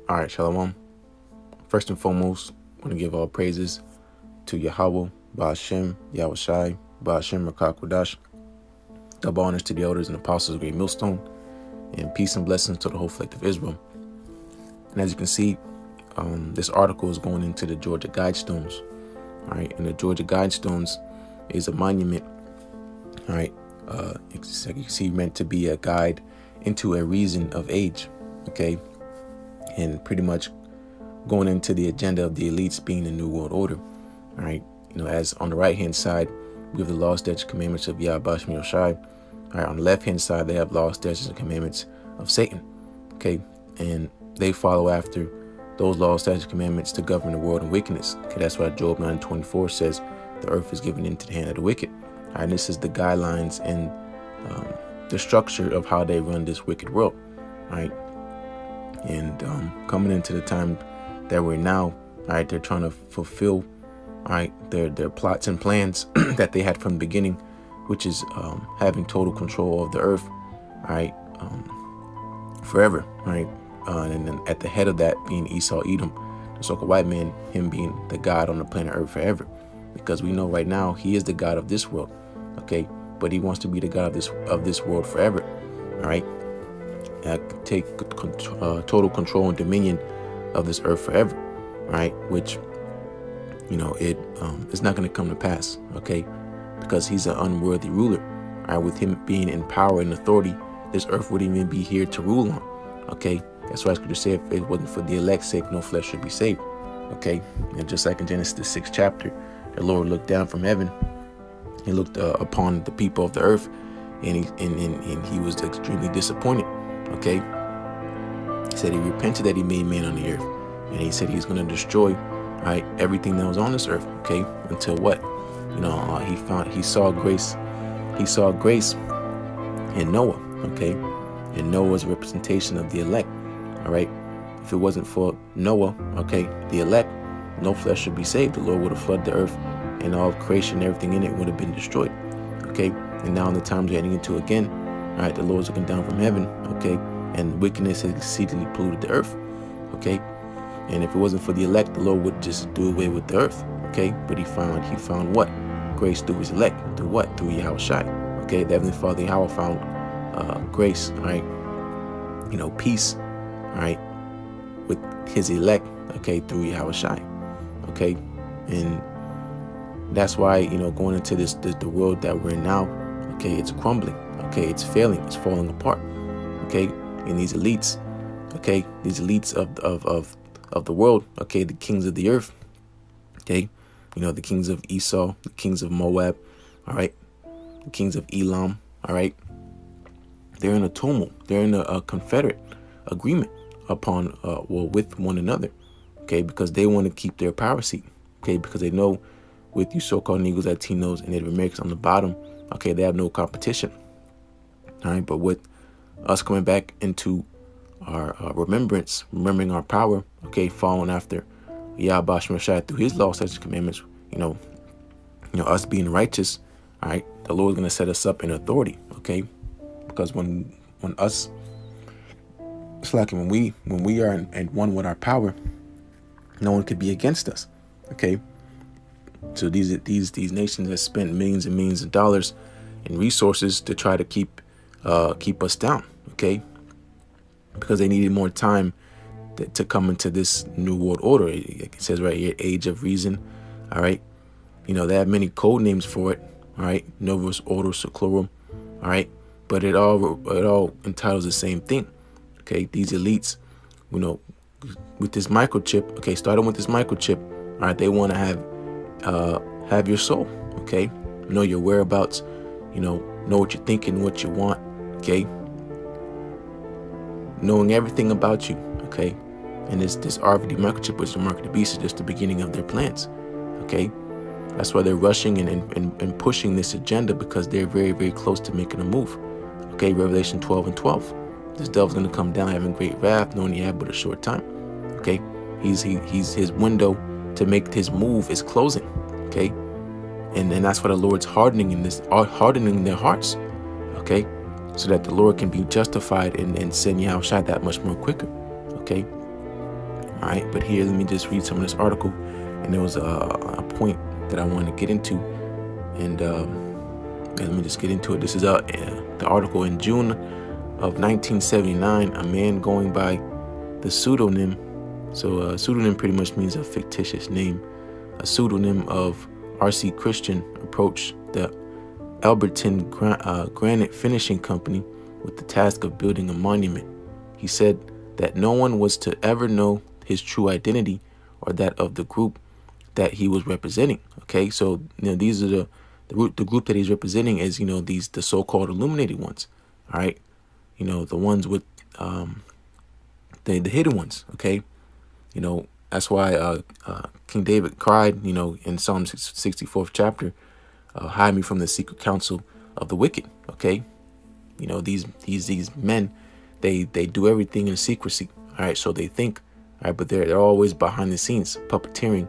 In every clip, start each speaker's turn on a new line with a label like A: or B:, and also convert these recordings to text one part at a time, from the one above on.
A: All right, Shalom. First and foremost, I want to give all praises to Yahweh, Ba'ashem, Yahushai, Ba'ashem, Rakakwadash. Double honors to the elders and apostles of Great Millstone, and peace and blessings to the whole fleet of Israel. And as you can see, this article is going into the Georgia Guidestones. All right, and the Georgia Guidestones is a monument. All right, it's, like you can see, meant to be a guide into a reason of age. Okay, and pretty much going into the agenda of the elites being the New World Order. All right, as on the right hand side, we have the law, statutes, commandments of Yahweh Shai. All right, on the left hand side, they have law, statutes, and commandments of Satan. Okay, and they follow after those laws, statutes, commandments to govern the world in wickedness. Okay, that's why Job 9:24 says the earth is given into the hand of the wicked. All right, and this is the guidelines and the structure of how they run this wicked world. All right, and coming into the time that we're now, all right, they're trying to fulfill, all right, their plots and plans that they had from the beginning, which is having total control of the earth, all right, forever, right? And then at the head of that being Esau Edom, the so-called white man, him being the God on the planet Earth forever, because we know right now he is the God of this world, okay, but he wants to be the God of this world forever, all right, take total control and dominion of this earth forever, right? Which, it is not going to come to pass, okay? Because he's an unworthy ruler, right? With him being in power and authority, this earth wouldn't even be here to rule on, okay? That's why Scripture said, if it wasn't for the elect's sake, no flesh should be saved, okay? And just like in Genesis, the 6th chapter, the Lord looked down from heaven. He looked upon the people of the earth, and he was extremely disappointed, okay? He said he repented that he made man on the earth, and he said he's going to destroy, right, everything that was on this earth, okay, until what? He saw grace in Noah, okay, and Noah's representation of the elect, all right. If it wasn't for Noah, okay, the elect, no flesh should be saved. The Lord would have flooded the earth, and all of creation, everything in it would have been destroyed, okay. And now in the times we're heading into again, all right, the Lord's looking down from heaven, okay, and wickedness has exceedingly polluted the earth, okay. And if it wasn't for the elect, the Lord would just do away with the earth, okay. But he found what? Grace through his elect. Through what? Through Yahushai, okay. The Heavenly Father Yahweh found grace, all right, peace, all right, with his elect, okay, through Yahushai, okay. And that's why, going into the world that we're in now, okay, it's crumbling, okay, it's failing, it's falling apart, okay. And these elites, okay, of the world, okay, the kings of the earth, okay, the kings of Esau, the kings of Moab, all right, the kings of Elam, all right, they're in a tumult, they're in a confederate agreement upon, with one another, okay, because they want to keep their power seat, okay, because they know with you so-called Negroes, Latinos, and Native Americans on the bottom, okay, they have no competition, all right, but with us coming back into our remembering our power, okay, following after Yahweh Shai through his law, statutes, commandments, us being righteous, all right, the Lord's going to set us up in authority, okay, because when us, it's like when we are in one with our power, no one could be against us, okay. So these nations have spent millions and millions of dollars and resources to try to keep us down, okay, because they needed more time to come into this new world order. It says right here, age of reason, all right. They have many code names for it, all right, Novus Ordo Seclorum, all right, but it all entitles the same thing, okay. These elites, with this microchip, okay, starting with this microchip, all right, they want to have your soul, okay, know your whereabouts, know what you're thinking, what you want, okay, knowing everything about you, okay. And this RVD microchip, which is the mark of the beast, is just the beginning of their plans, okay. That's why they're rushing and pushing this agenda, because they're very, very close to making a move, okay. Revelation 12:12, this devil's going to come down having great wrath, knowing he had but a short time, okay. He's his window to make his move is closing, okay. And that's why the Lord's hardening their hearts, okay, so that the Lord can be justified and send Yahushua that much more quicker, okay. All right, but here, let me just read some of this article. And there was a point that I want to get into. And let me just get into it. This is the article. In June of 1979, a man going by the pseudonym, so a pseudonym pretty much means a fictitious name, a pseudonym of R.C. Christian, approached the Alberton Granite Finishing Company with the task of building a monument. He said that no one was to ever know his true identity or that of the group that he was representing. Okay, so these are the group that he's representing is the so-called illuminated ones. All right, the ones with the hidden ones. Okay, that's why King David cried, in Psalm 64th chapter, hide me from the secret counsel of the wicked. Okay, these men, they do everything in secrecy. All right, so they think, all right, but they're always behind the scenes puppeteering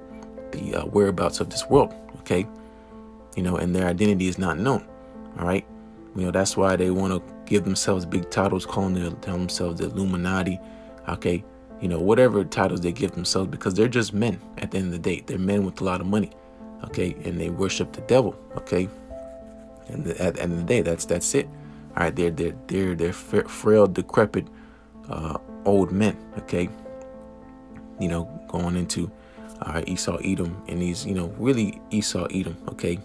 A: the whereabouts of this world. Okay, and their identity is not known. All right, that's why they want to give themselves big titles, calling themselves the Illuminati. Okay, whatever titles they give themselves, because they're just men at the end of the day. They're men with a lot of money. Okay, and they worship the devil. Okay, and at the end of the day, that's it. All right, they're frail, decrepit, old men. Okay, going into Esau, Edom, and these really Esau, Edom. Okay,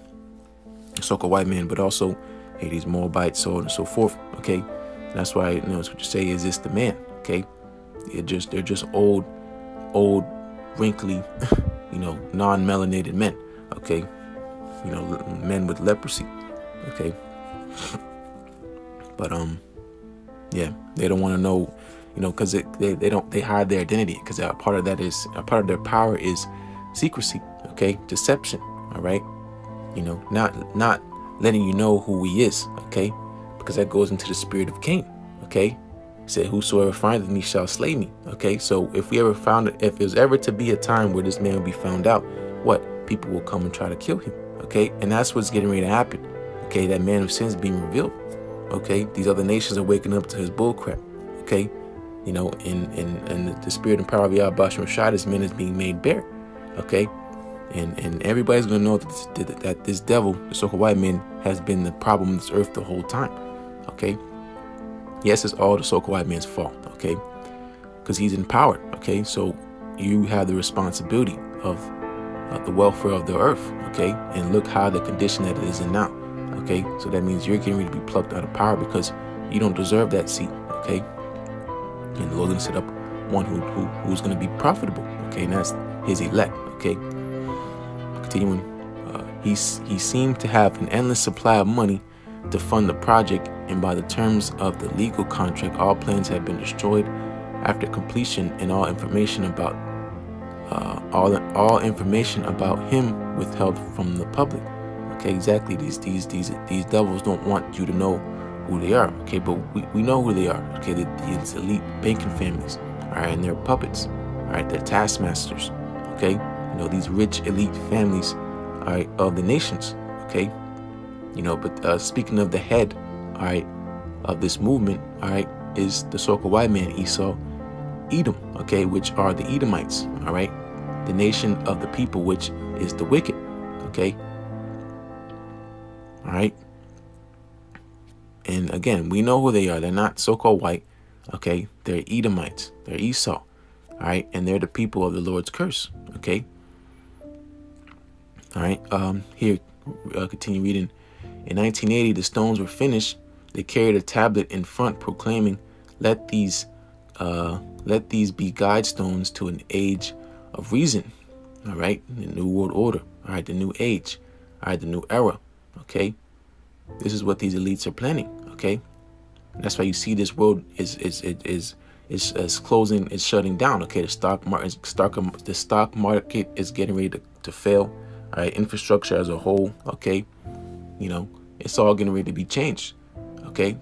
A: so-called white man, but also these Moabites, so on and so forth. Okay, and that's why what you say is this the man. Okay, they're just old, wrinkly, non-melanated men. Okay, men with leprosy. Okay, but yeah, they don't want to know, because they hide their identity, because a part of their power is secrecy. Okay, deception. All right, not letting you know who he is. Okay, because that goes into the spirit of Cain. Okay, he said, whosoever findeth me shall slay me. Okay, so if it was ever to be a time where this man will be found out, people will come and try to kill him. Okay, and that's what's getting ready to happen. Okay, that man of sin is being revealed. Okay, these other nations are waking up to his bullcrap. Okay, and the spirit and power of Yahweh Bashem Rashad, this man is being made bare. Okay, and everybody's gonna know that this devil, the so-called white man, has been the problem on this earth the whole time. Okay, yes, it's all the so-called white man's fault. Okay, because he's empowered. Okay, so you have the responsibility of the welfare of the earth. Okay, and look how the condition that it is in now. Okay, so that means you're getting ready to be plucked out of power because you don't deserve that seat. Okay, and the Lord going to set up one who's going to be profitable. Okay, and that's his elect. Okay, continuing, he seemed to have an endless supply of money to fund the project, and by the terms of the legal contract, all plans had been destroyed after completion, and all information about him withheld from the public. Okay, exactly. These devils don't want you to know who they are. Okay, but we know who they are. Okay, these elite banking families. All right, and they're puppets. All right, they're taskmasters. Okay, these rich elite families. All right, of the nations. Okay, but speaking of the head, all right, of this movement, all right, is the so-called white man, Esau, Edom. Okay, which are the Edomites. All right, the nation of the people, which is the wicked. Okay. All right. And again, we know who they are. They're not so-called white. Okay. They're Edomites. They're Esau. All right. And they're the people of the Lord's curse. Okay. All right. Here, continue reading. In 1980, the stones were finished. They carried a tablet in front proclaiming, let these be guide stones to an age of reason. All right. The new world order. All right. The new age. All right. The new era. Okay, this is what these elites are planning. Okay, that's why you see this world is closing, it's shutting down. Okay, the stock market is getting ready to fail. All right, infrastructure as a whole. Okay, it's all getting ready to be changed. Okay,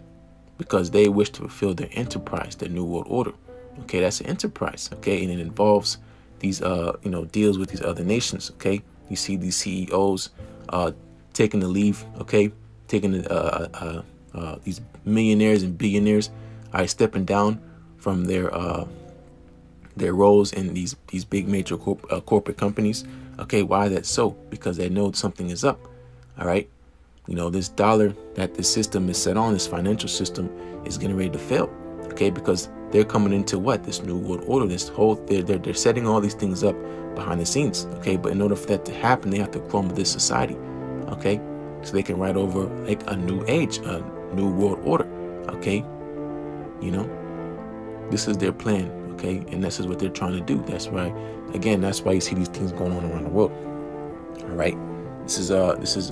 A: because they wish to fulfill their enterprise, their new world order. Okay, that's an enterprise. Okay, and it involves these deals with these other nations. Okay, you see these CEOs taking the leave, okay, taking these millionaires and billionaires, stepping down from their their roles in these big major corporate companies. Okay, why is that so? Because they know something is up. All right, this dollar that the system is set on, this financial system, is getting ready to fail. Okay, because they're coming into this new world order. This whole they're setting all these things up behind the scenes. Okay, but in order for that to happen, they have to crumble this society. Okay, so they can ride over like a new age, a new world order. Okay, this is their plan. Okay, and this is what they're trying to do. That's why you see these things going on around the world. All right, this is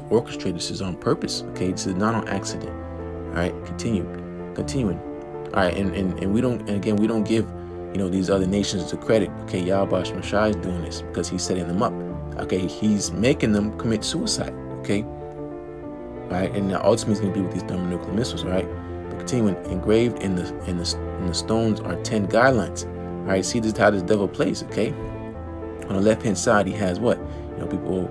A: orchestrated. This is on purpose. Okay, this is not on accident. All right, continuing. All right, and we don't give these other nations the credit. Okay, Yahweh Shai is doing this because he's setting them up. Okay, he's making them commit suicide. Okay, all right, and ultimately it's going to be with these thermonuclear missiles. All right, but continuing, engraved in the stones are 10 guidelines. All right, see this is how this devil plays. Okay, on the left hand side he has what people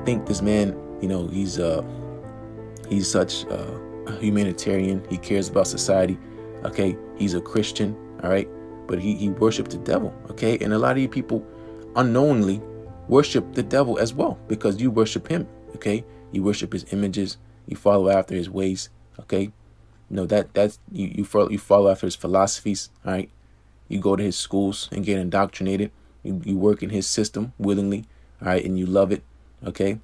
A: think this man he's such a humanitarian. He cares about society. Okay, he's a Christian. All right, but he worshipped the devil. Okay, and a lot of you people unknowingly worship the devil as well because you worship him. Okay, you worship his images. You follow after his ways. Okay, that's you follow after his philosophies. All right, you go to his schools and get indoctrinated. You work in his system willingly. All right, and you love it. Okay,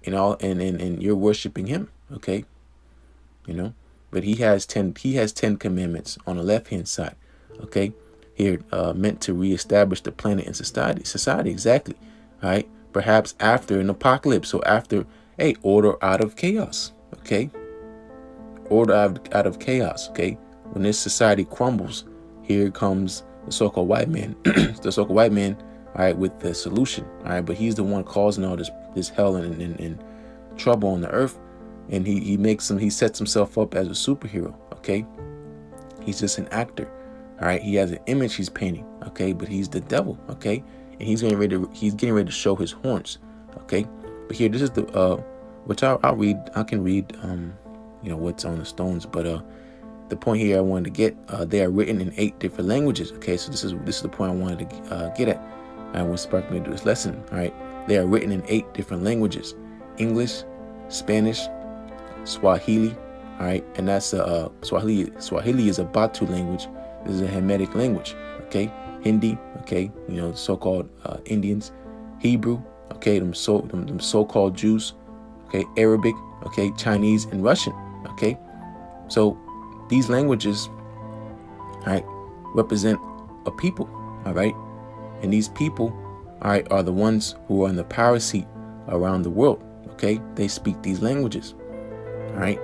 A: and you're worshiping him. Okay. But he has 10 commandments on the left hand side. Okay, here meant to reestablish the planet and society exactly. All right, perhaps after an apocalypse, or after order out of chaos. Okay, order out of chaos. Okay, when this society crumbles, here comes the so-called white man. The so-called white man, all right, with the solution. All right, but he's the one causing all this hell and trouble on the earth. And he sets himself up as a superhero. Okay, he's just an actor. All right, he has an image he's painting. Okay, but he's the devil. Okay, and he's getting ready to show his horns. Okay, but here, this is the which I'll read. I can read what's on the stones, but the point here I wanted to get, they are written in 8 different languages. Okay, so this is the point I wanted to get at. And what sparked me to do this lesson. All right, they are written in 8 different languages: English, Spanish, Swahili. All right, and that's Swahili. Swahili is a Batu language. This is a Hamitic language. Okay, Hindi. Okay, so-called Indians. Hebrew. Okay, them so-called Jews. Okay, Arabic. Okay, Chinese and Russian. Okay, so these languages, all right, represent a people. All right, and these people, all right, are the ones who are in the power seat around the world. Okay, they speak these languages. All right,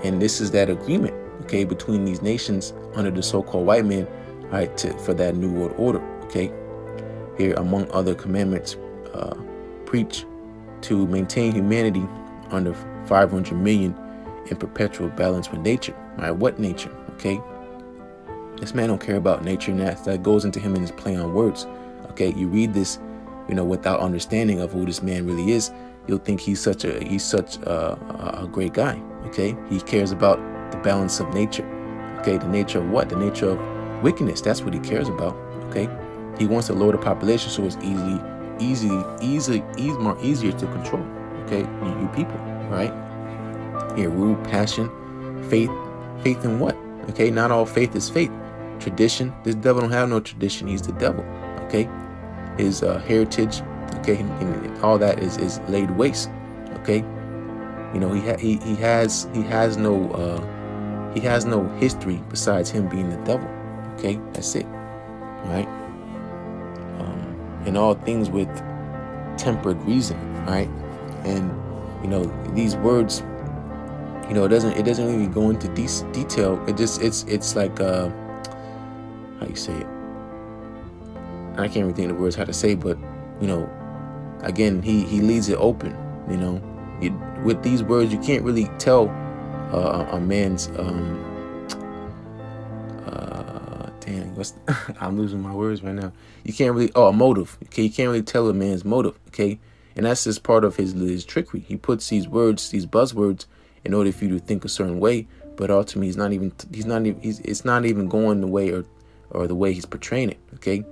A: and this is that agreement, okay, between these nations under the so-called white man, all right, for that new world order. Okay, here among other commandments, preach to maintain humanity under 500 million in perpetual balance with nature. All right, what nature? Okay, this man don't care about nature, and that goes into him in his play on words. Okay, you read this, without understanding of who this man really is, you'll think he's such a great guy. Okay, he cares about the balance of nature. Okay, the nature of what? The nature of wickedness. That's what he cares about. Okay, he wants to lower the population so it's more easier to control. Okay, you people, right? Here, rule, passion, faith in what? Okay, not all faith is faith. Tradition. This devil don't have no tradition. He's the devil. Okay, his heritage. Okay, and all that is laid waste. Okay, he has no history besides him being the devil. Okay, that's it. All right, and all things with tempered reason. All right, and these words, it doesn't really go into detail. It's like how you say it. I can't really think of the words how to say, but again, he leaves it open. With these words, you can't really tell a man's I'm losing my words right now. You can't really a motive. Okay, you can't really tell a man's motive. Okay, and that's just part of his trickery. He puts these words, these buzzwords, in order for you to think a certain way, but ultimately it's not even going the way or or the way he's portraying it. Okay,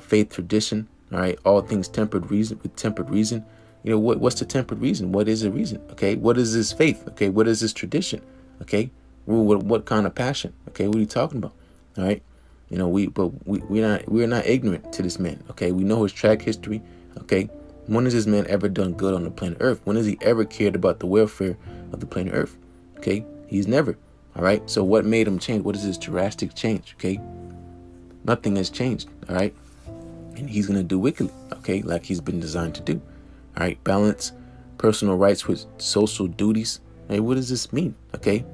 A: faith, tradition. All right, all things tempered reason with tempered reason. What's the tempered reason? What is the reason? Okay, what is this faith? Okay, what is this tradition? Okay, what kind of passion? Okay, what are you talking about? All right, we're not ignorant to this man. Okay, we know his track history. Okay, when has this man ever done good on the planet Earth? When has he ever cared about the welfare of the planet Earth? Okay, he's never. All right, so what made him change? What is this drastic change? Okay, nothing has changed. All right, and he's gonna do wickedly. Okay, like he's been designed to do. All right, balance personal rights with social duties. Hey, what does this mean? Okay,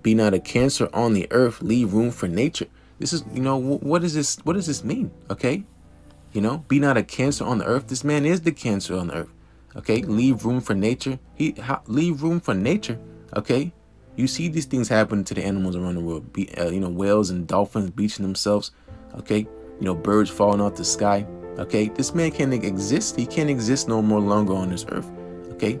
A: be not a cancer on the earth, leave room for nature. This is, what does this mean? Okay, be not a cancer on the earth. This man is the cancer on the earth. Okay, leave room for nature. Leave room for nature. Okay, you see these things happen to the animals around the world. Whales and dolphins beaching themselves. Okay, birds falling out the sky. Okay, this man can't exist. He can't exist no more longer on this earth. Okay,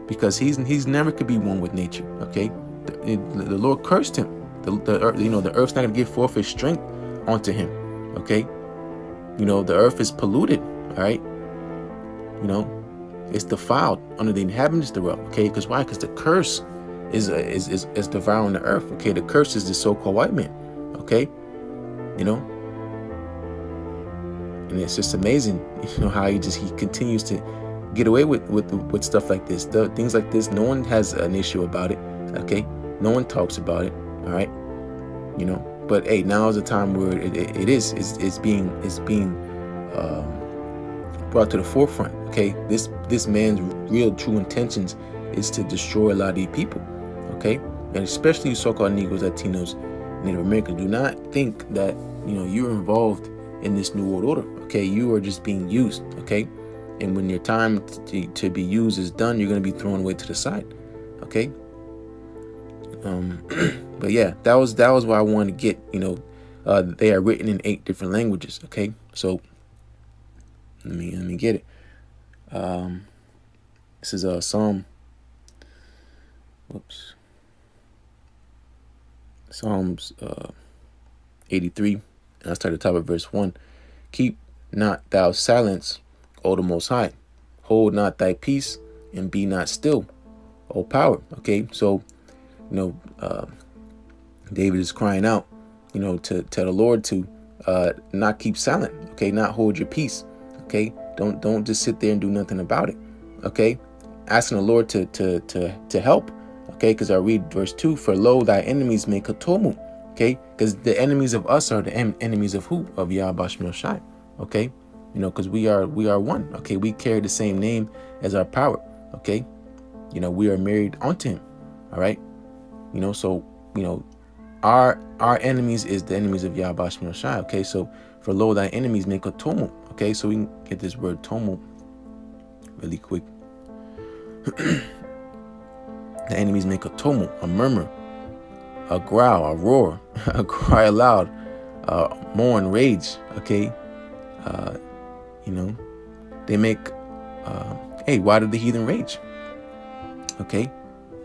A: because he's never could be one with nature. Okay, the Lord cursed him. The earth's not gonna give forth his strength onto him. Okay, the earth is polluted. All right, it's defiled under the inhabitants thereof. Okay, because why? Because the curse is devouring the earth. Okay, the curse is the so-called white man. Okay, and it's just amazing, how he continues to get away with stuff like this. Things like this, no one has an issue about it. Okay, no one talks about it. All right, but hey, now is the time where it's being brought to the forefront. Okay, this man's real true intentions is to destroy a lot of these people. Okay, and especially so-called Negroes, Latinos, Native Americans. Do not think that you're involved in this new world order. Okay, you are just being used. Okay, and when your time to be used is done, you're going to be thrown away to the side. Okay. But yeah, that was why I wanted to get. They are written in 8 different languages. Okay, so let me get it. This is Psalms 83, and I start at the top of verse 1. Keep not thou silence, O the Most High. Hold not thy peace, and be not still, O power. Okay, so David is crying out, to the Lord to not keep silent. Okay, not hold your peace. Okay, don't just sit there and do nothing about it. Okay, asking the Lord to help. Okay, because I read verse 2, for lo, thy enemies make a tumult. Okay, because the enemies of us are the enemies of who? Of Yahweh Shemel Shai. Okay, because we are one. Okay, we carry the same name as our power. Okay, we are married unto him. All right, so our enemies is the enemies of Yahweh Shemel Shai. Okay, so for lo, thy enemies make a tumult. Okay, so we can get this word tumult really quick. The enemies make a tumult, a murmur, a growl, a roar, a cry aloud, mourn, rage. Okay, they make. Hey, why did the heathen rage? Okay,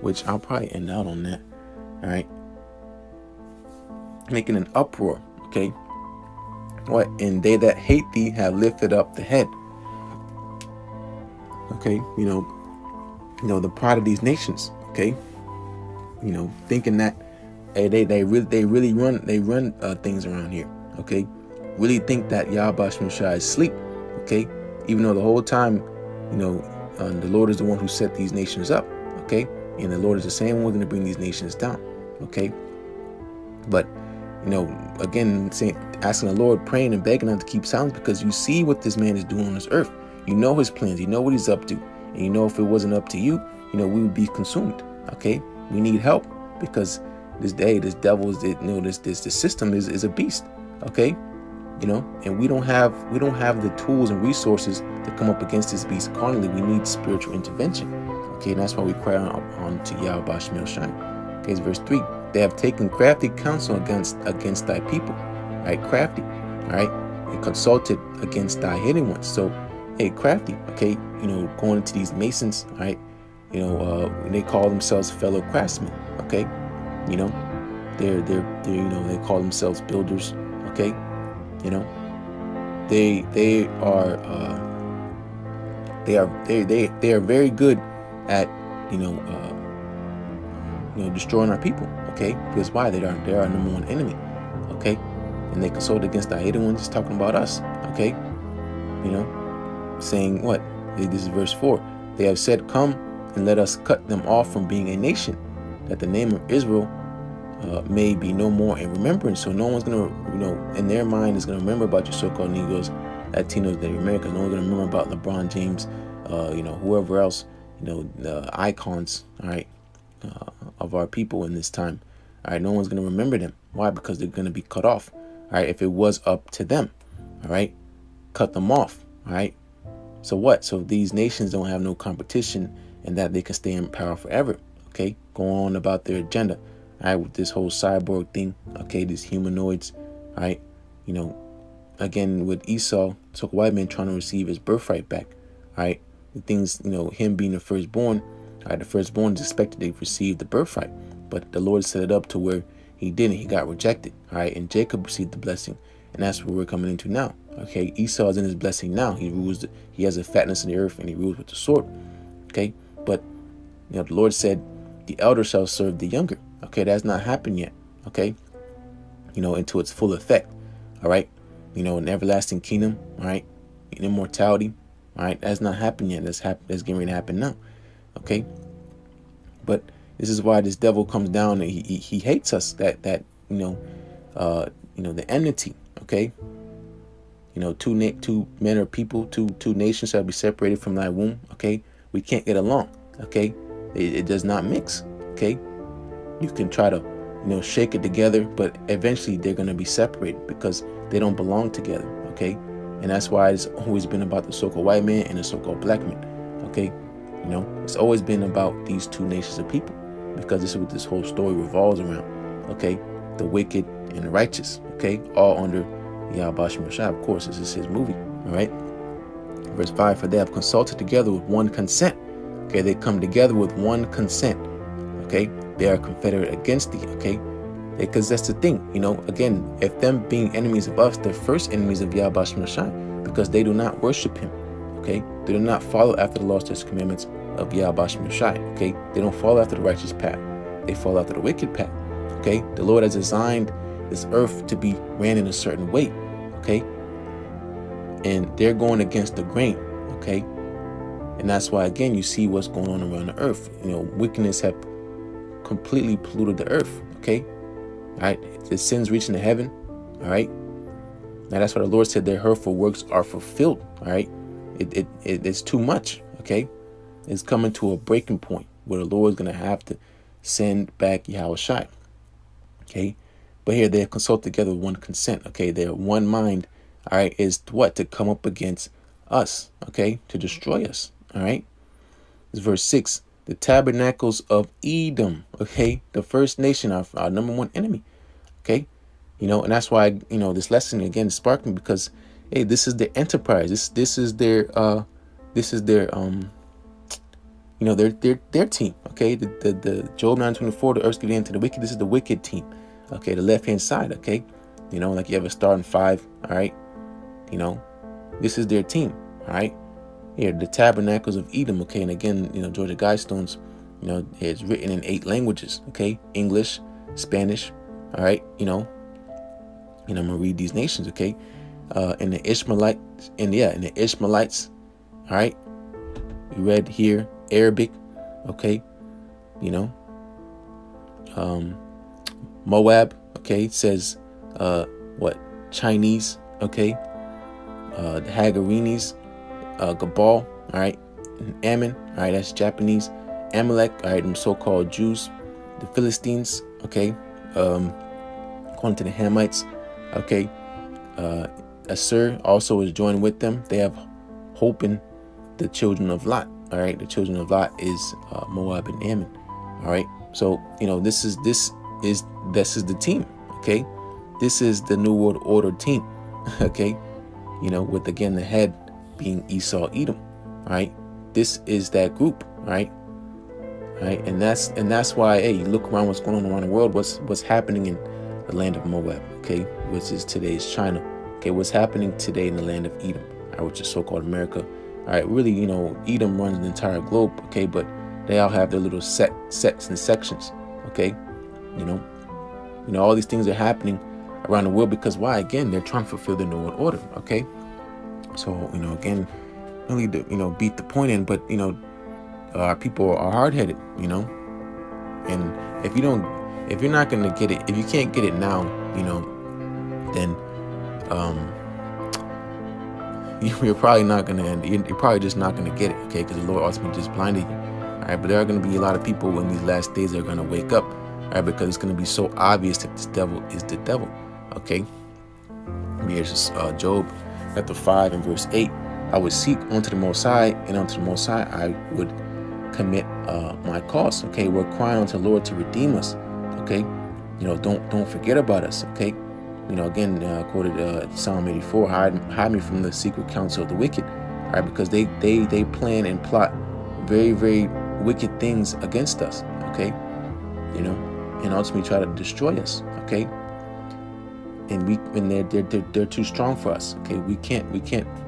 A: which I'll probably end out on that. All right, making an uproar. Okay, what? And they that hate thee have lifted up the head. Okay, the pride of these nations. Okay, thinking that they really run things around here. Okay, really think that Yahweh Shemel Shai is asleep. Okay, even though the whole time, the Lord is the one who set these nations up. Okay, and the Lord is the same one going to bring these nations down. Okay, but again, asking the Lord, praying and begging not to keep silence, because you see what this man is doing on this earth. You know his plans. You know what he's up to, and if it wasn't up to you, we would be consumed. Okay, we need help, because this devil is, this system is a beast. Okay, and we don't have the tools and resources to come up against this beast carnally. We need spiritual intervention. Okay, and that's why we cry on to Yahweh Shemel Shai. Okay, it's verse 3. They have taken crafty counsel against thy people. All right, crafty. All right, and consulted against thy hidden ones. So, hey, crafty. Okay, going into these masons. All right, they call themselves fellow craftsmen. Okay, They're you know, they call themselves builders. Okay, you know, they are they are very good at, you know, destroying our people. Okay, because why? They are our number one enemy. Okay, and they consult against the hated ones, just talking about us. Okay, you know, saying what? This is verse 4. They have said, "Come and let us cut them off from being a nation, that the name of Israel may be no more in remembrance." So no one's gonna, you know, in their mind is gonna remember about your so-called Negroes, Latinos, Native Americans. No one's gonna remember about LeBron James, you know, whoever else, you know, the icons, all right, of our people in this time. All right, no one's gonna remember them. Why? Because they're gonna be cut off. All right, if it was up to them, all right, cut them off. All right. So what? So these nations don't have no competition, and that they can stay in power forever. Okay, go on about their agenda. All right, with this whole cyborg thing. Okay, these humanoids. All right, you know, again with Esau, so white man trying to receive his birthright back. All right, the things, you know, him being the firstborn. All right, the firstborn is expected to receive the birthright, but the Lord set it up to where he didn't. He got rejected. All right, and Jacob received the blessing, and that's what we're coming into now. Okay, Esau is in his blessing now. He rules. He has a fatness in the earth, and he rules with the sword. Okay, but you know, the Lord said, "The elder shall serve the younger." Okay, that's not happened yet. Okay, you know, into its full effect. All right, you know, an everlasting kingdom. All right, in immortality. All right, that's not happened yet. That's getting ready to happen now. Okay, but this is why this devil comes down and he hates us. That you know, the enmity. Okay. You know, two men or people, two nations shall be separated from thy womb. Okay, we can't get along. Okay, it does not mix. Okay, you can try to, you know, shake it together, but eventually they're gonna be separated because they don't belong together. Okay, and that's why it's always been about the so-called white man and the so-called black man. Okay, you know, it's always been about these two nations of people, because this is what this whole story revolves around. Okay, the wicked and the righteous. Okay, all under Yahweh Shem Shai. Of course, this is his movie. All right. Verse 5, for they have consulted together with one consent. Okay, they come together with one consent. Okay, they are confederate against thee. Okay, because that's the thing. You know, again, if them being enemies of us, they're first enemies of Yahweh Shem Shai, because they do not worship him. Okay, they do not follow after the laws, statutes, commandments of Yahweh Shem Shai. Okay, they don't follow after the righteous path. They follow after the wicked path. Okay, the Lord has designed this earth to be ran in a certain way. Okay, and they're going against the grain. Okay, and that's why, again, you see what's going on around the earth. You know, wickedness have completely polluted the earth. Okay, all right, the sins reaching to heaven. All right, now that's why the Lord said their hurtful works are fulfilled. All right, it's too much. Okay, it's coming to a breaking point where the Lord is going to have to send back Yahweh Shai. Okay, but here they consult together with one consent. Okay, they're one mind. All right, is what? To come up against us. Okay, to destroy us. All right, this is verse 6. The tabernacles of Edom. Okay, the first nation, our number one enemy. Okay, you know, and that's why, you know, this lesson again is sparking, because hey, this is their enterprise. This is their you know, their team. Okay, the Job 9:24, the earth's given into the wicked. This is the wicked team. Okay, the left hand side. Okay, you know, like you have a starting five. All right, you know, this is their team. All right, here the tabernacles of Edom. Okay, and again, you know, Georgia Guidestones, you know, it's written in 8 languages. Okay, English, Spanish. All right, you know, I'm gonna read these nations. Okay, and the Ishmaelites, and the Ishmaelites. All right, we read here Arabic. Okay, you know, Moab. Okay, it says what? Chinese. Okay, the Hagarenes, Gabal. All right, and Ammon. All right, that's Japanese. Amalek. All right, them so-called Jews. The Philistines. Okay, according to the Hamites. Okay, Assur also is joined with them. They have hope in the children of Lot. All right, the children of Lot is Moab and Ammon. All right, so you know, this is the team. Okay, this is the New World Order team. Okay, you know, with again the head being Esau, Edom. All right, this is that group. All right, right? And that's why, hey, you look around what's going on around the world, what's happening in the land of Moab, okay, which is today's China, okay, what's happening today in the land of Edom, right, which is so-called America, all right, really, Edom runs the entire globe, okay, but they all have their little sets and sections, okay, all these things are happening around the world because why? Again, they're trying to fulfill the New World Order, okay, so, again, really, beat the point in, but, our people are hard-headed, and if you're not going to get it, if you can't get it now, then you're probably not going to end. You're probably just not going to get it, okay? Because the Lord ultimately just blinded you, all right? But there are going to be a lot of people in these last days that are going to wake up, all right? Because it's going to be so obvious that this devil is the devil, okay? Here's Job chapter 5 and verse 8. I would seek unto the Most High, and unto the Most High I would commit my cause, okay? We're crying unto the Lord to redeem us, okay? Don't forget about us, okay? Again, quoted Psalm 84, hide me from the secret counsel of the wicked, all right? Because they plan and plot very, very wicked things against us, okay? And ultimately try to destroy us, okay? And they're too strong for us, okay? We can't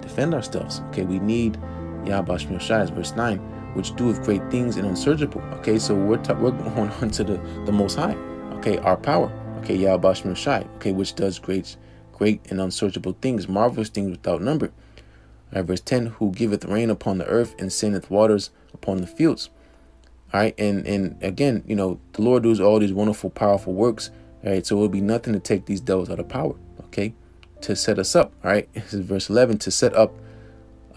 A: defend ourselves, okay? We need Yahweh Shemel Shai, verse 9, which doeth great things and unsearchable, okay? So we're going on to the Most High, okay? Our power, okay? Yahweh Shemel Shai, okay? Which does great and unsearchable things, marvelous things without number. All right, verse 10, who giveth rain upon the earth and sendeth waters upon the fields. All right, and again, the Lord does all these wonderful, powerful works. All right, so it will be nothing to take these devils out of power, okay? To set us up, all right? This is verse 11, to set up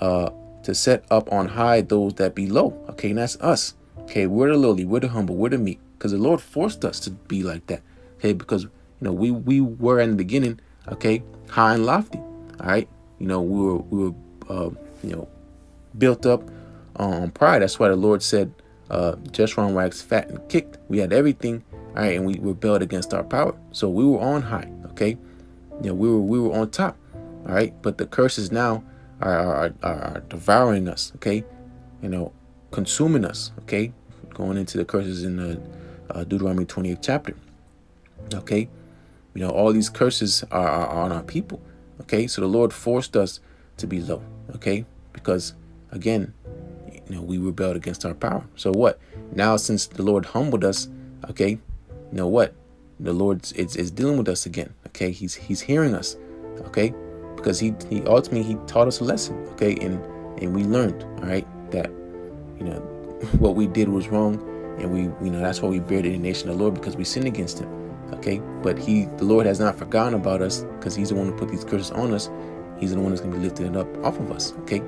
A: on high those that be low, okay? And that's us, okay? We're the lowly, we're the humble, we're the meek, because the Lord forced us to be like that, okay? Because we were in the beginning, okay, high and lofty, all right? We were built up on pride. That's why the Lord said, Jeshurun waxed fat and kicked. We had everything, all right, and we rebelled against our power. So we were on high, okay? We were on top, all right? But the curses now are devouring us, okay? Consuming us, okay? Going into the curses in the Deuteronomy 28th chapter, okay? All these curses are on our people, okay? So the Lord forced us to be low, okay? Because again, we rebelled against our power. So what? Now, since the Lord humbled us, okay, what? The Lord is dealing with us again, okay? He's hearing us, okay? Because he ultimately taught us a lesson, okay? And we learned, all right, that what we did was wrong, and we that's why we bear the nation of the Lord, because we sinned against him, okay? But the Lord has not forgotten about us, because he's the one who put these curses on us. He's the one that's going to be lifting it up off of us, okay?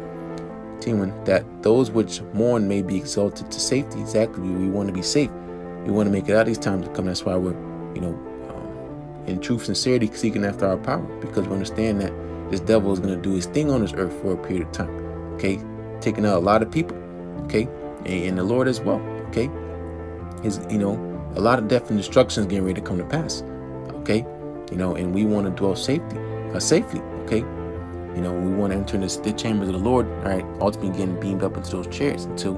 A: Continuing, that those which mourn may be exalted to safety. Exactly, we want to be safe. We want to make it out of these times to come. That's why we're, in truth, sincerity, seeking after our power, because we understand that this devil is going to do his thing on this earth for a period of time, okay? Taking out a lot of people, okay? And the Lord as well, okay? A lot of death and destruction is getting ready to come to pass, okay? And we want to dwell safely, okay? We want to enter into the chambers of the Lord, all right, ultimately getting beamed up into those chairs until,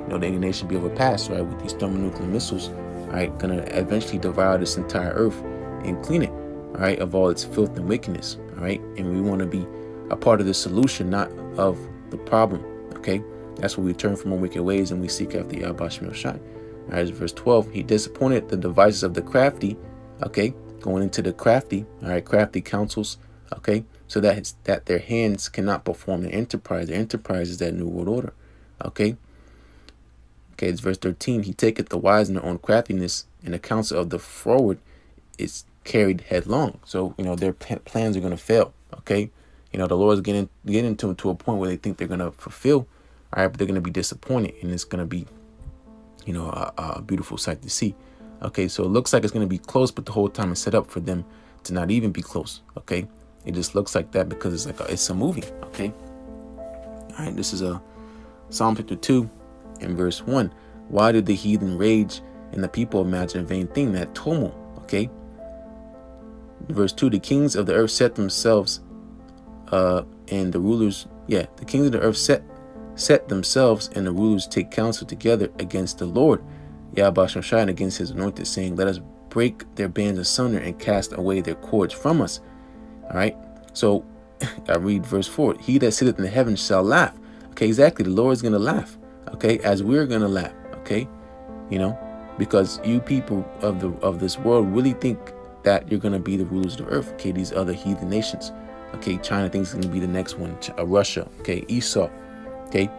A: the nation be overpassed, right, with these thermonuclear missiles, all right, going to eventually devour this entire earth and clean it, all right, of all its filth and wickedness, all right? And we want to be a part of the solution, not of the problem, okay? That's where we turn from our wicked ways and we seek after Yahweh Shemel Shai. All right, verse 12, he disappointed the devices of the crafty, okay? Going into the crafty, all right, crafty counsels, okay? So that their hands cannot perform their enterprise. Their enterprise is that New World Order, okay? Okay, it's verse 13. He taketh the wise in their own craftiness, and the counsel of the froward is carried headlong. So, their plans are going to fail, okay? The Lord's getting to a point where they think they're going to fulfill, all right, but they're going to be disappointed, and it's going to be, a beautiful sight to see. Okay, so it looks like it's going to be close, but the whole time it's set up for them to not even be close, okay? It just looks like that because it's a movie, okay? All right, this is Psalm 52 in verse 1. Why did the heathen rage and the people imagine a vain thing, that tumult, okay? Verse 2, the kings of the earth set themselves, and the rulers, the kings of the earth set themselves, and the rulers take counsel together against the Lord Yahweh Shai and against his anointed, saying, let us break their bands asunder and cast away their cords from us. All right. So I read verse 4. He that sitteth in the heavens shall laugh. Okay, exactly. The Lord is going to laugh. Okay, as we're going to laugh. Okay, because you people of this world really think that you're going to be the rulers of the earth. Okay, these other heathen nations. Okay, China thinks it's going to be the next one. Russia. Okay, Esau. Okay,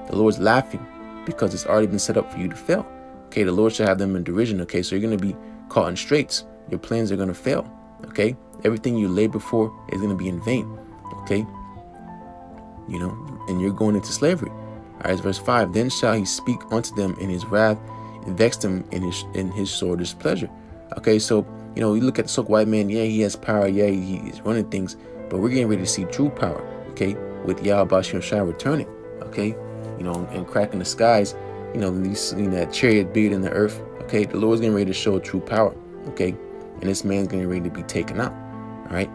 A: the Lord's laughing because it's already been set up for you to fail. Okay, the Lord shall have them in derision. Okay, so you're going to be caught in straits. Your plans are going to fail. Okay, everything you labor for is going to be in vain. Okay, and you're going into slavery. All right, verse 5. Then shall he speak unto them in his wrath and vex them in his sore displeasure. Okay, so you look at the so-called white man. Yeah, he has power. Yeah, he's running things, but we're getting ready to see true power. Okay, with Yahweh Shai returning. Okay, and cracking the skies. That chariot bigger than the earth. Okay, the Lord's getting ready to show true power. Okay, and this man's getting ready to be taken out. All right,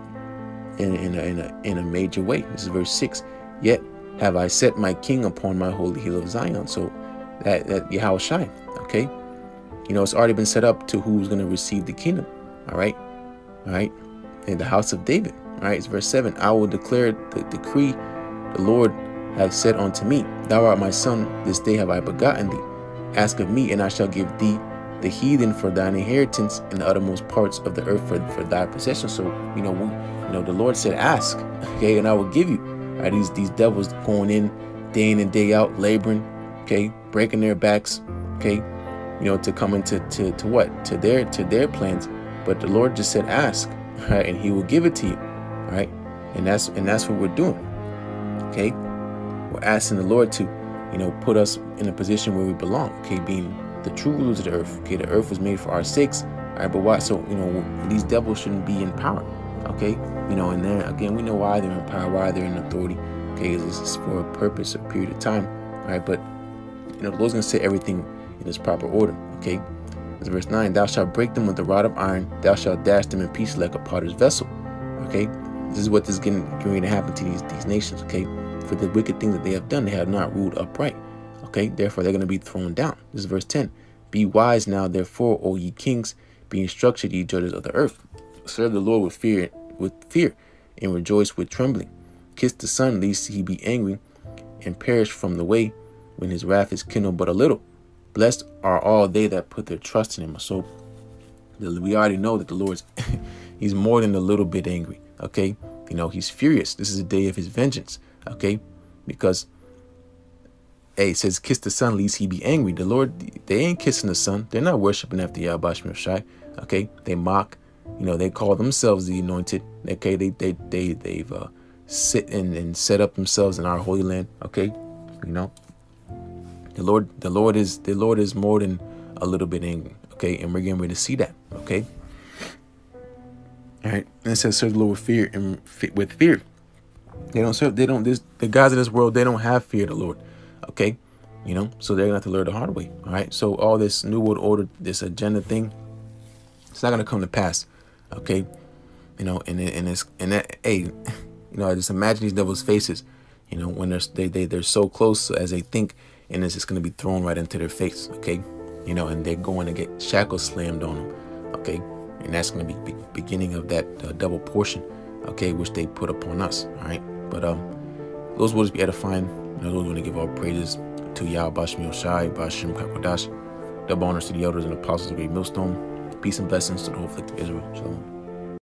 A: in a major way. This is verse 6. Yet have I set my king upon my holy hill of Zion. So that Yahweh Shai. Okay, it's already been set up to who's going to receive the kingdom. All right, in the house of David. All right, it's verse 7. I will declare the decree the Lord have said unto me, thou art my son, this day have I begotten thee. Ask of me, and I shall give thee the heathen for thine inheritance, and the uttermost parts of the earth for thy possession. So the Lord said, ask, okay, and I will give you. All right, these devils going in and day out, laboring, okay, breaking their backs, okay, to come into to what to their plans. But the Lord just said, ask, right, and He will give it to you. All right, and that's what we're doing. Okay, we're asking the Lord to, put us in a position where we belong. Okay, being the true rulers of the earth. Okay, the earth was made for our sakes. All right, but why? So these devils shouldn't be in power. Okay, and then again, we know why they're in power, why they're in authority. Okay, this is for a purpose, a period of time. All right, but the Lord's gonna set everything in its proper order. Okay, it's verse 9. Thou shalt break them with the rod of iron. Thou shalt dash them in pieces like a potter's vessel. Okay, this is what is going to happen to these nations. Okay, for the wicked things that they have done, they have not ruled upright. Okay, therefore they're going to be thrown down. This is verse 10. Be wise now, therefore, O ye kings, be instructed, ye judges of the earth. Serve the Lord with fear, and rejoice with trembling. Kiss the Son, lest he be angry, and perish from the way, when his wrath is kindled but a little. Blessed are all they that put their trust in him. So we already know that the Lord's he's more than a little bit angry. Okay, he's furious. This is a day of his vengeance. Okay, because it says, kiss the Son, lest he be angry. The Lord, they ain't kissing the Son. They're not worshiping after Yahweh Shai. Okay, they mock. They call themselves the anointed. Okay, they've sit and set up themselves in our holy land. Okay, the Lord is more than a little bit angry. Okay, and we're getting ready to see that. Okay, all right. And it says, serve the Lord with fear and with fear. The guys in this world, they don't have fear of the Lord. Okay, so they're gonna have to learn the hard way. All right, so all this new world order, this agenda thing, it's not gonna come to pass. Okay, I just imagine these devils' faces, when they're so close as they think, and it's just gonna be thrown right into their face. Okay, and they're going to get shackles slammed on them. Okay, and that's gonna be beginning of that double portion. Okay, which they put upon us. All right, but those words be edifying. Those want to give all praises to Yahweh Shai, Bashim Kakodash. Double honors to the elders and apostles of Great Millstone. Peace and blessings to the whole elect of Israel. Shalom.